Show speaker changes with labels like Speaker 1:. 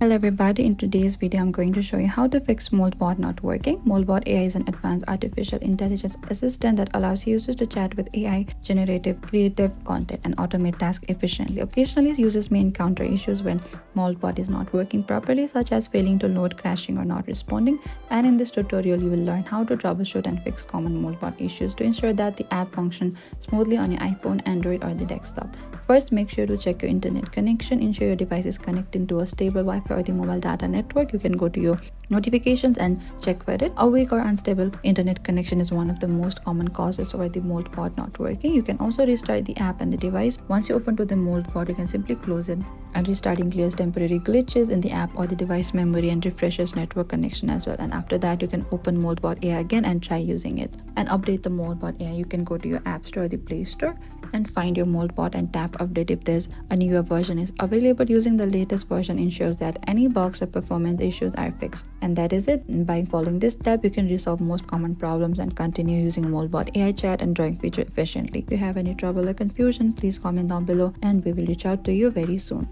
Speaker 1: Hello everybody, in today's video I'm going to show you how to fix Moltbot not working. Moltbot AI is an advanced artificial intelligence assistant that allows users to chat with AI, generative creative content and automate tasks efficiently. Occasionally users may encounter issues when Moltbot is not working properly, such as failing to load, crashing or not responding, and in this tutorial you will learn how to troubleshoot and fix common Moltbot issues to ensure that the app functions smoothly on your iPhone, Android or the desktop. First, make sure to check your internet connection. Ensure your device is connected to a stable Wi-Fi or the mobile data network. You can go to your notifications and check for it. A weak or unstable internet connection is one of the most common causes for the Moltbot not working. You can also restart the app and the device. Once you open to the Moltbot, you can simply close it, and restarting clears temporary glitches in the app or the device memory and refreshes network connection as well. And after that, you can open Moltbot AI again and try using it and update the Moltbot AI. You can go to your App Store or the Play Store and find your Moltbot and tap update if there's a newer version is available. Using the latest version ensures that any bugs or performance issues are fixed. And that is it. And by following this step, you can resolve most common problems and continue using Moltbot AI chat and drawing feature efficiently. If you have any trouble or confusion, please comment down below and we will reach out to you very soon.